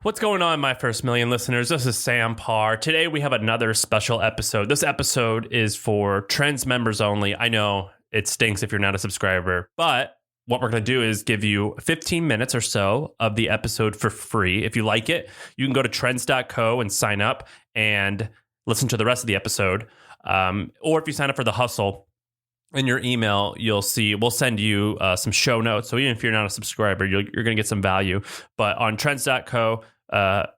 What's going on, my first million listeners? This is Sam Parr. Today we have another special episode. This episode is for Trends members only. I know it stinks if you're not a subscriber, but what we're going to do is give you 15 minutes or so of the episode for free. If you like it, you can go to trends.co and sign up and listen to the rest of the episode. Or if you sign up for the hustle, in your email, you'll see we'll send you some show notes. So even if you're not a subscriber, you're going to get some value. But on trends.co,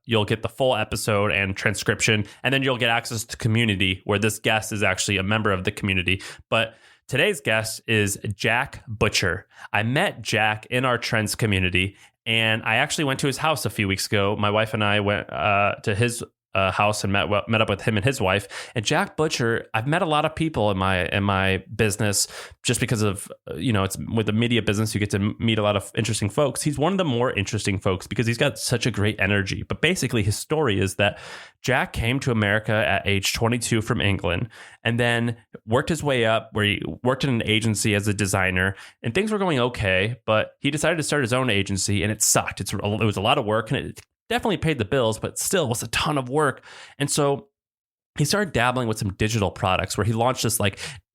you'll get the full episode and transcription, and then you'll get access to community where this guest is actually a member of the community. But today's guest is Jack Butcher. I met Jack in our Trends community, and I actually went to his house a few weeks ago. My wife and I went to his house and met up with him and his wife. And Jack Butcher, I've met a lot of people in my business just because of, it's with the media business, you get to meet a lot of interesting folks. He's one of the more interesting folks because he's got such a great energy. But basically his story is that Jack came to America at age 22 from England and then worked his way up where he worked in an agency as a designer, and things were going okay, but he decided to start his own agency and it sucked. It was a lot of work, and it definitely paid the bills, but still was a ton of work. And so he started dabbling with some digital products where he launched this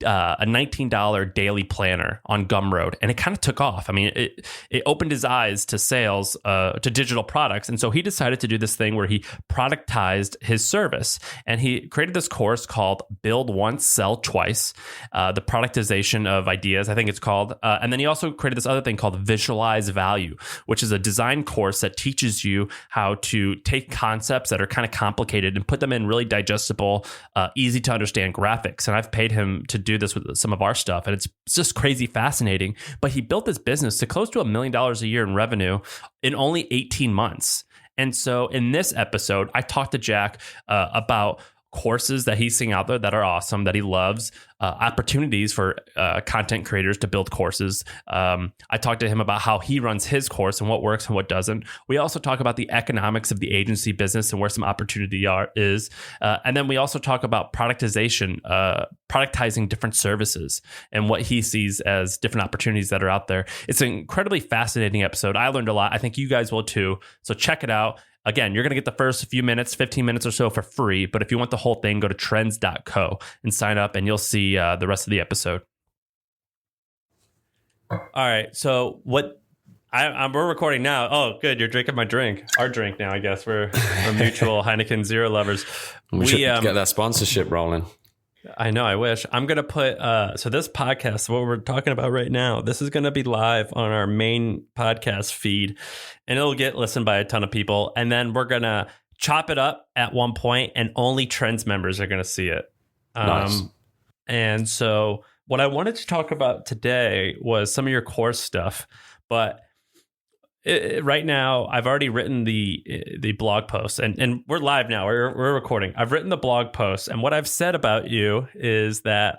a $19 daily planner on Gumroad, and it kind of took off. I mean, it opened his eyes to sales, to digital products. And so he decided to do this thing where he productized his service, and he created this course called Build Once, Sell Twice, the productization of ideas, I think it's called. And then he also created this other thing called Visualize Value, which is a design course that teaches you how to take concepts that are kind of complicated and put them in really digestible, easy to understand graphics. And I've paid him to do this with some of our stuff, and it's just crazy fascinating. But he built this business to close to $1 million a year in revenue in only 18 months. And so in this episode, I talked to Jack about courses that he's seeing out there that are awesome, that he loves, opportunities for content creators to build courses. I talked to him about how he runs his course and what works and what doesn't. We also talk about the economics of the agency business and where some opportunity is. And then we also talk about productization, productizing different services and what he sees as different opportunities that are out there. It's an incredibly fascinating episode. I learned a lot. I think you guys will too. So check it out. Again, you're going to get the first few minutes, 15 minutes or so for free. But if you want the whole thing, go to trends.co and sign up, and you'll see the rest of the episode. All right. So we're recording now. Oh, good. You're drinking my drink. Our drink now, I guess. We're mutual Heineken Zero lovers. We should get that sponsorship rolling. I know. I wish. I'm going to put, so this podcast, what we're talking about right now, this is going to be live on our main podcast feed, and it'll get listened by a ton of people. And then we're going to chop it up at one point, and only Trends members are going to see it. Nice. And so what I wanted to talk about today was some of your course stuff, but right now, I've already written the blog post, and we're live now. We're recording. I've written the blog post, and what I've said about you is that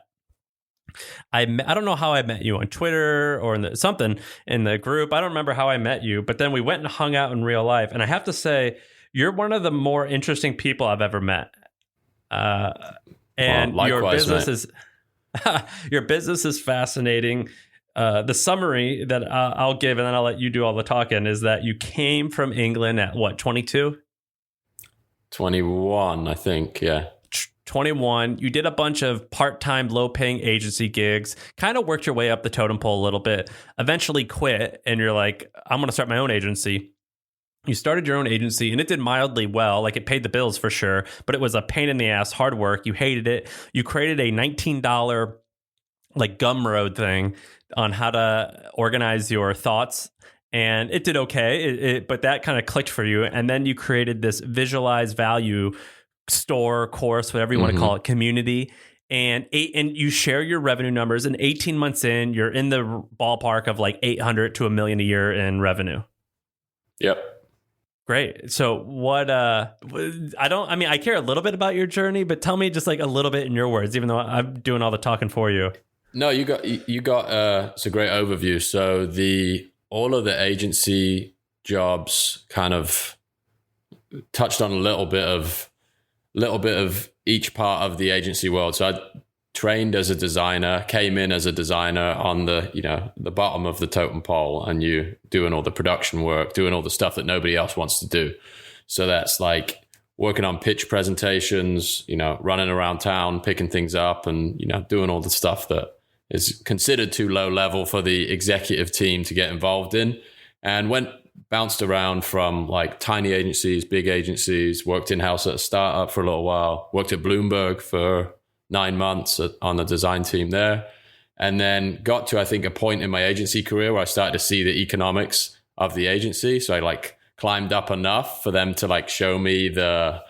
I don't know how I met you on Twitter or something in the group. I don't remember how I met you, but then we went and hung out in real life, and I have to say, you're one of the more interesting people I've ever met. And your business your business is fascinating. The summary that I'll give, and then I'll let you do all the talking, is that you came from England at what, 22? 21, I think, yeah. 21. You did a bunch of part-time, low-paying agency gigs, kind of worked your way up the totem pole a little bit, eventually quit, and you're like, I'm going to start my own agency. You started your own agency, and it did mildly well. Like, it paid the bills for sure, but it was a pain in the ass, hard work. You hated it. You created a $19 Gumroad thing on how to organize your thoughts, and it did okay, but that kind of clicked for you. And then you created this Visualize Value store, course, whatever you want to call it, community, and you share your revenue numbers, and 18 months in, you're in the ballpark of like 800 to $1 million a year in revenue. Yep. Great. So I care a little bit about your journey, but tell me just like a little bit in your words, even though I'm doing all the talking for you. No, you got it's a great overview. So all of the agency jobs kind of touched on a little bit of each part of the agency world. So I trained as a designer, came in as a designer on the bottom of the totem pole, and you doing all the production work, doing all the stuff that nobody else wants to do. So that's like working on pitch presentations, running around town, picking things up and, doing all the stuff that is considered too low level for the executive team to get involved in. And bounced around from like tiny agencies, big agencies, worked in-house at a startup for a little while, worked at Bloomberg for 9 months on the design team there. And then got to, I think, a point in my agency career where I started to see the economics of the agency. So I like climbed up enough for them to like show me the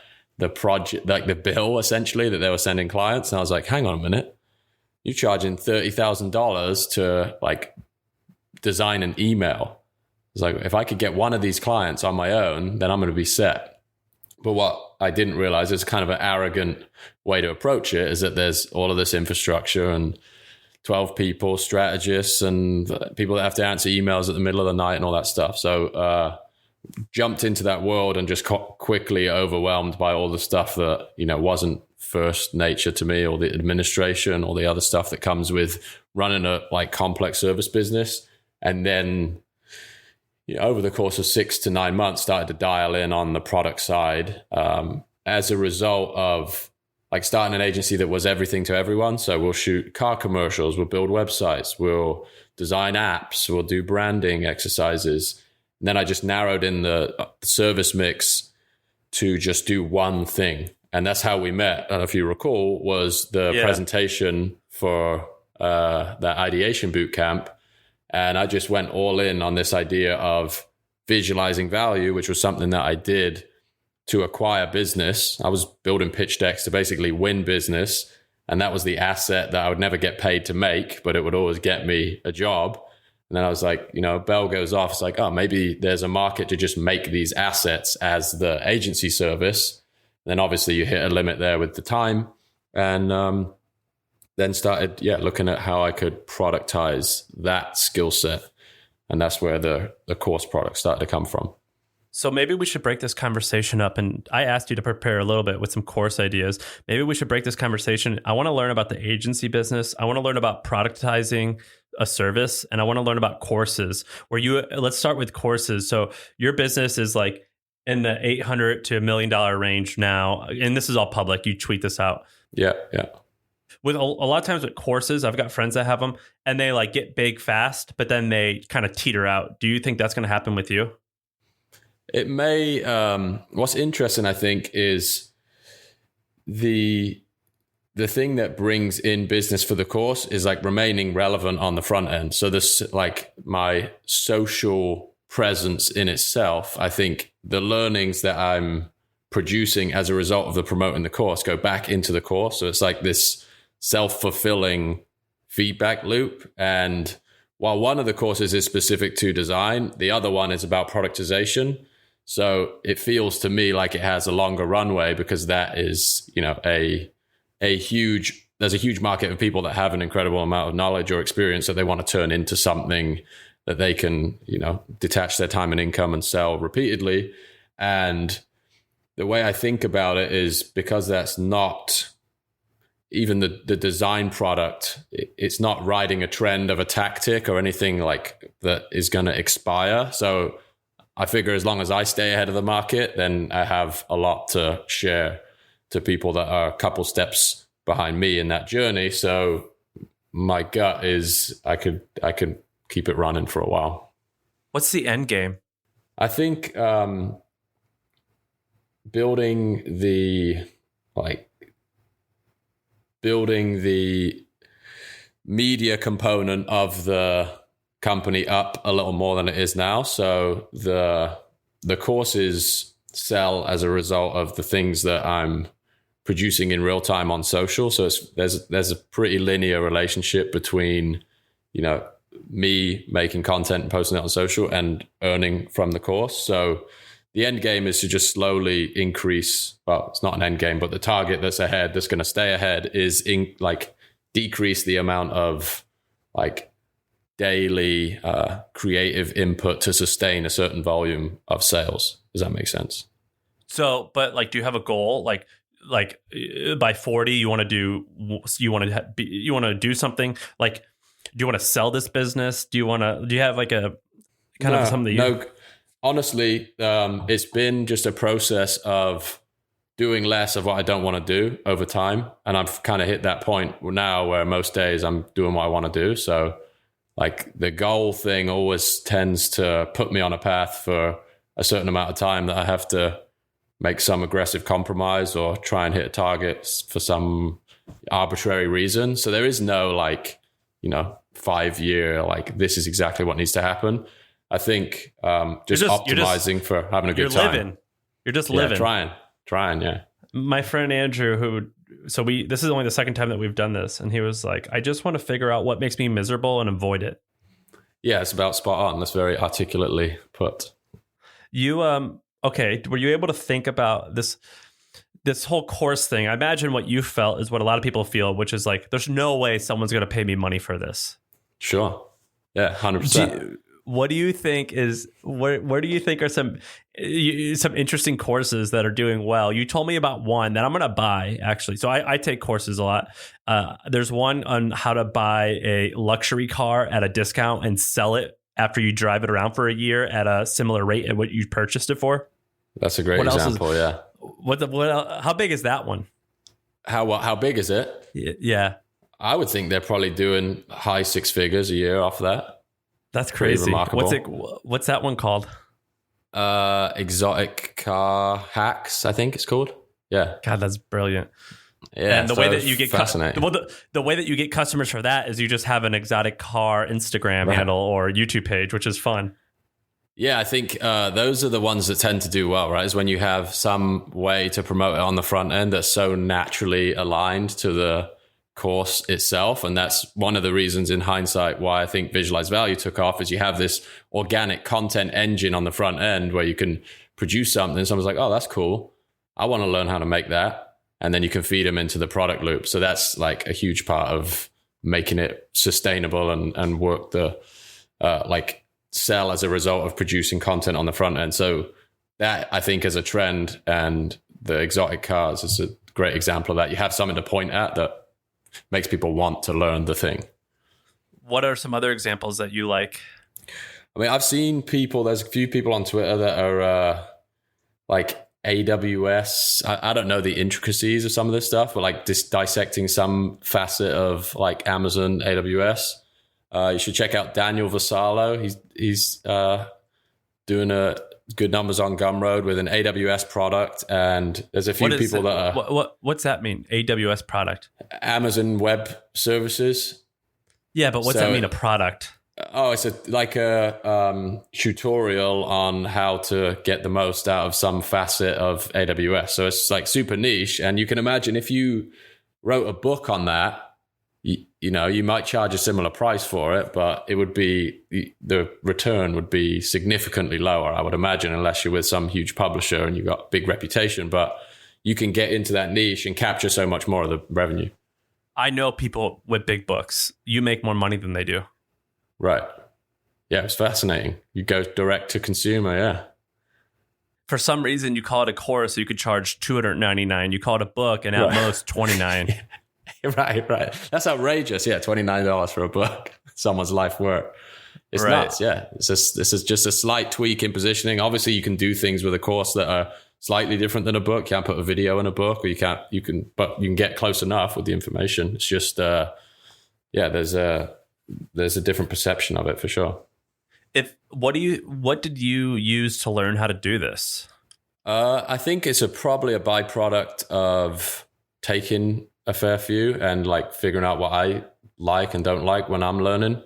project, like the bill essentially that they were sending clients. And I was like, hang on a minute, you're charging $30,000 to like design an email. It's like, if I could get one of these clients on my own, then I'm going to be set. But what I didn't realize is kind of an arrogant way to approach it is that there's all of this infrastructure and 12 people, strategists, and people that have to answer emails at the middle of the night and all that stuff. So jumped into that world and just quickly overwhelmed by all the stuff that, wasn't first nature to me, or the administration, or the other stuff that comes with running a like complex service business. And then over the course of 6 to 9 months, started to dial in on the product side as a result of like starting an agency that was everything to everyone. So we'll shoot car commercials, we'll build websites, we'll design apps, we'll do branding exercises. And then I just narrowed in the service mix to just do one thing. And that's how we met. And if you recall, was the presentation for that ideation boot camp. And I just went all in on this idea of visualizing value, which was something that I did to acquire business. I was building pitch decks to basically win business. And that was the asset that I would never get paid to make, but it would always get me a job. And then I was like, a bell goes off. It's like, oh, maybe there's a market to just make these assets as the agency service. And then obviously you hit a limit there with the time. And then started, looking at how I could productize that skill set. And that's where the course product started to come from. So maybe we should break this conversation up. And I asked you to prepare a little bit with some course ideas. Maybe we should break this conversation. I want to learn about the agency business. I want to learn about productizing a service. And I want to learn about courses let's start with courses. So your business is like in the $800 to $1 million range now. And this is all public. You tweet this out. Yeah. With a lot of times with courses, I've got friends that have them and they like get big fast, but then they kind of teeter out. Do you think that's going to happen with you? It may. What's interesting, I think, is the thing that brings in business for the course is like remaining relevant on the front end. So this, like my social presence in itself, I think the learnings that I'm producing as a result of the promoting the course go back into the course. So it's like this self-fulfilling feedback loop. And while one of the courses is specific to design, the other one is about productization. So it feels to me like it has a longer runway because that is, there's a huge market of people that have an incredible amount of knowledge or experience that they want to turn into something that they can, detach their time and income and sell repeatedly. And the way I think about it is because that's not even the design product, it's not riding a trend of a tactic or anything like that is going to expire. So I figure as long as I stay ahead of the market, then I have a lot to share to people that are a couple steps behind me in that journey. So my gut is I could keep it running for a while. What's the end game? I think building the media component of the company up a little more than it is now. So the courses sell as a result of the things that I'm producing in real time on social. So there's a pretty linear relationship between, me making content and posting it on social and earning from the course. So the end game is to just slowly increase. Well, it's not an end game, but the target that's ahead, that's going to stay ahead, is decrease the amount of daily creative input to sustain a certain volume of sales. Does that make sense? So, but do you have a goal? By 40, you want to do something? Do you want to sell this business? Do you have a kind of something that you... honestly, it's been just a process of doing less of what I don't want to do over time. And I've kind of hit that point now where most days I'm doing what I want to do. So like the goal thing always tends to put me on a path for a certain amount of time that I have to make some aggressive compromise or try and hit a target for some arbitrary reason. So there is no 5-year, like this is exactly what needs to happen. I think just optimizing for having a good time. You're just living. Trying, yeah. My friend Andrew, this is only the second time that we've done this, and he was like, I just want to figure out what makes me miserable and avoid it. Yeah, it's about spot on. That's very articulately put. You, okay, were you able to think about this whole course thing? I imagine what you felt is what a lot of people feel, which is like, there's no way someone's going to pay me money for this. Sure. Yeah, 100%. What do you think where do you think are some interesting courses that are doing well? You told me about one that I'm going to buy, actually. So I take courses a lot. There's one on how to buy a luxury car at a discount and sell it after you drive it around for a year at a similar rate at what you purchased it for. That's a great example, yeah. How big is that one? How big is it? Yeah. I would think they're probably doing high 6 figures a year off that. That's crazy. What's that one called? Exotic Car Hacks, I think it's called. Yeah. God, that's brilliant. Yeah. And the way that you get fascinating. the way that you get customers for that is you just have an exotic car Instagram handle or YouTube page, which is fun. Yeah, I think those are the ones that tend to do well, right? Is when you have some way to promote it on the front end that's so naturally aligned to the course itself. And that's one of the reasons in hindsight why I think Visualized Value took off, is you have this organic content engine on the front end where you can produce something. Someone's like, oh, that's cool. I want to learn how to make that. And then you can feed them into the product loop. So that's like a huge part of making it sustainable and work the sell as a result of producing content on the front end. So that, I think, is a trend, and the exotic cars is a great example of that. You have something to point at that makes people want to learn the thing. What are some other examples that you like? I mean, I've seen there's a few people on Twitter that are like AWS. I don't know the intricacies of some of this stuff, but like dissecting some facet of like Amazon AWS. You should check out Daniel Vassallo. He's doing good numbers on Gumroad with an AWS product, and there's a few people that are. What's that mean? AWS product? Amazon Web Services. Yeah, but what's that mean? A product? Oh, it's a tutorial on how to get the most out of some facet of AWS. So it's like super niche, and you can imagine if you wrote a book on that. You might charge a similar price for it, but it would be, the return would be significantly lower, I would imagine, unless you're with some huge publisher and you've got a big reputation. But you can get into that niche and capture so much more of the revenue. I know people with big books. You make more money than they do. Right. Yeah, it's fascinating. You go direct to consumer, yeah. For some reason, you call it a course, so you could charge $299. You call it a book, and at most $29. Right. That's outrageous. Yeah, $29 for a book. Someone's life work. It's nuts. Yeah, this is just a slight tweak in positioning. Obviously, you can do things with a course that are slightly different than a book. You can't put a video in a book, or but you can get close enough with the information. It's just, there's a different perception of it for sure. What did you use to learn how to do this? I think it's probably a byproduct of taking a fair few and like figuring out what I like and don't like when I'm learning.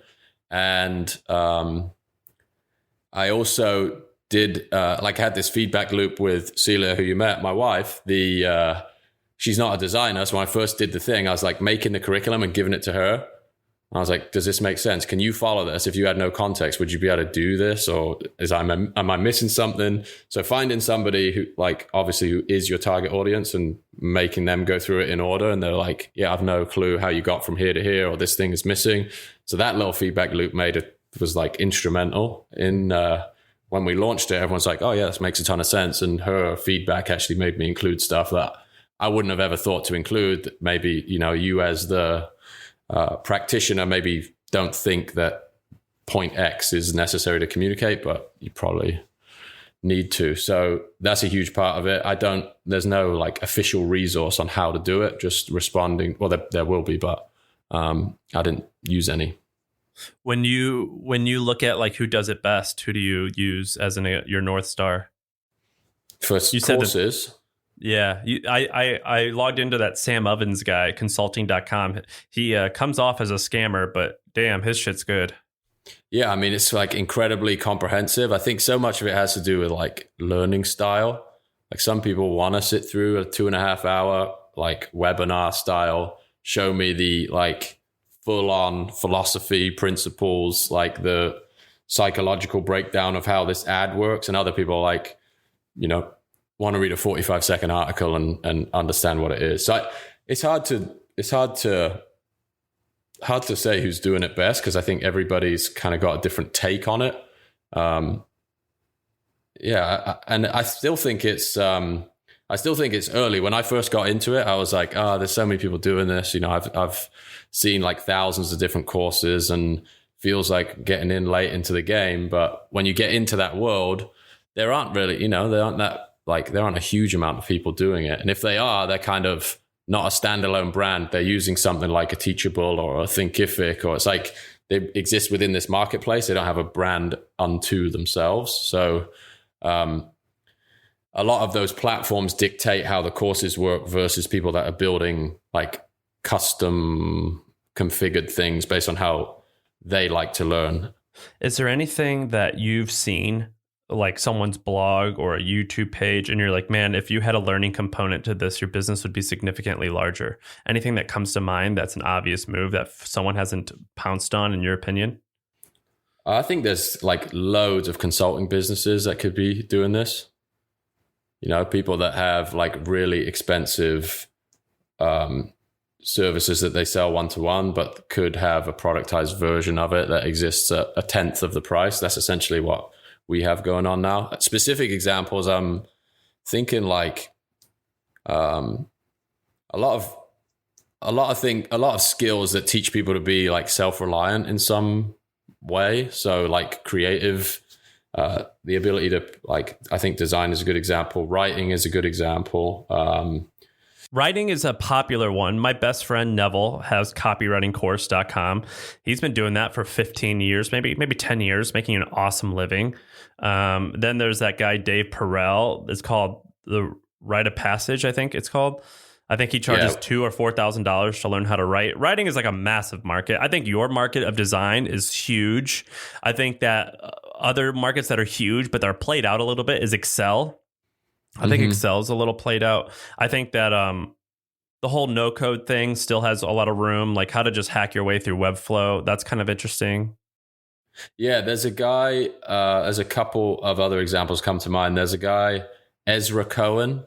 And I also did had this feedback loop with Celia, who you met, my wife. She's not a designer, so when I first did the thing, I was like making the curriculum and giving it to her. I was like, does this make sense? Can you follow this? If you had no context, would you be able to do this? Or am I missing something? So finding somebody who who is your target audience and making them go through it in order. And they're like, yeah, I've no clue how you got from here to here, or this thing is missing. So that little feedback loop was like instrumental in, when we launched it. Everyone's like, oh yeah, this makes a ton of sense. And her feedback actually made me include stuff that I wouldn't have ever thought to include. Maybe, you as the practitioner maybe don't think that point X is necessary to communicate, but you probably need to. So that's a huge part of it. There's no like official resource on how to do it, just responding. Well, there will be, but I didn't use any. When you look at like who does it best, who do you use as your North Star? For courses? Yeah. I logged into that Sam Ovens guy, consulting.com. He comes off as a scammer, but damn, his shit's good. Yeah, I mean, it's like incredibly comprehensive. I think so much of it has to do with like learning style. Like some people want to sit through a 2.5 hour like webinar style, show me the like full on philosophy principles, like the psychological breakdown of how this ad works. And other people like, want to read a 45-second article and understand what it is. So it's hard to say who's doing it best, because I think everybody's kind of got a different take on it. And I still think it's early. When I first got into it, I was like, there's so many people doing this. I've seen like thousands of different courses and feels like getting in late into the game. But when you get into that world, there aren't really, there aren't a huge amount of people doing it. And if they are, they're kind of not a standalone brand. They're using something like a Teachable or a Thinkific, or it's like they exist within this marketplace. They don't have a brand unto themselves. So a lot of those platforms dictate how the courses work versus people that are building like custom configured things based on how they like to learn. Is there anything that you've seen, like someone's blog or a YouTube page, and you're like, man, if you had a learning component to this, your business would be significantly larger? Anything that comes to mind that's an obvious move that someone hasn't pounced on, in your opinion? I think there's like loads of consulting businesses that could be doing this. People that have like really expensive services that they sell one-to-one, but could have a productized version of it that exists at a tenth of the price. That's essentially what we have going on now. Specific examples, I'm thinking like a lot of skills that teach people to be like self-reliant in some way. So like creative, the ability to like, I think design is a good example. Writing is a good example. Writing is a popular one. My best friend Neville has copywritingcourse.com. He's been doing that for 15 years, maybe 10 years, making an awesome living. Then there's that guy, Dave Perel. It's called the Rite of Passage, I think it's called. I think he charges $2,000 or $4,000 to learn how to write. Writing is like a massive market. I think your market of design is huge. I think that other markets that are huge, but they're played out a little bit, is Excel. I think Excel's a little played out. I think that the whole no-code thing still has a lot of room, like how to just hack your way through Webflow. That's kind of interesting. Yeah, there's a guy, there's a couple of other examples come to mind. There's a guy, Ezra Cohen,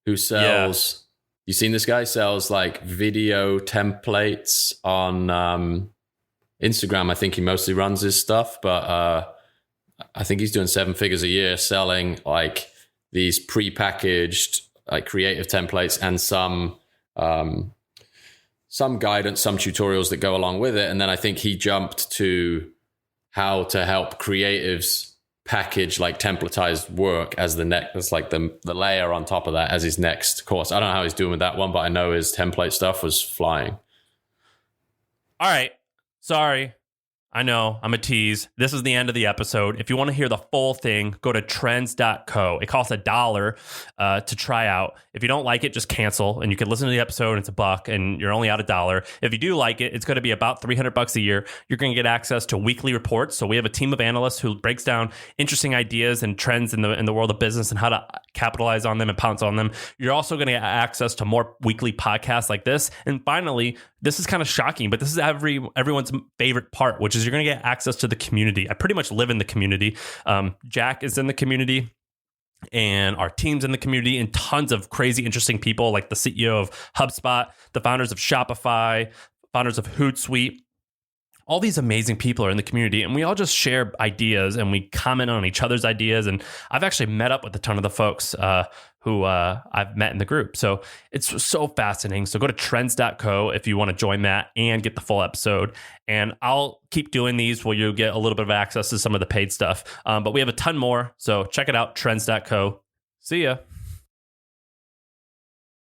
who sells, you seen this guy? Sells like video templates on Instagram. I think he mostly runs his stuff, but I think he's doing 7 figures a year selling like these pre-packaged like creative templates and some guidance, some tutorials that go along with it. And then I think he jumped to how to help creatives package like templatized work as the next, that's like the layer on top of that as his next course. I don't know how he's doing with that one, but I know his template stuff was flying. All right. Sorry. I know, I'm a tease. This is the end of the episode. If you want to hear the full thing, go to trends.co. It costs $1 to try out. If you don't like it, just cancel, and you can listen to the episode, and it's $1, and you're only out $1. If you do like it, it's going to be about $300 a year. You're going to get access to weekly reports. So we have a team of analysts who breaks down interesting ideas and trends in the world of business and how to capitalize on them and pounce on them. You're also going to get access to more weekly podcasts like this. And finally, this is kind of shocking, but this is everyone's favorite part, which is you're going to get access to the community. I pretty much live in the community. Jack is in the community, and our team's in the community, and tons of crazy, interesting people like the CEO of HubSpot, the founders of Shopify, founders of Hootsuite, all these amazing people are in the community, and we all just share ideas and we comment on each other's ideas. And I've actually met up with a ton of the folks who I've met in the group. So it's so fascinating. So go to trends.co if you want to join that and get the full episode. And I'll keep doing these where you'll get a little bit of access to some of the paid stuff. But we have a ton more. So check it out, trends.co. See ya.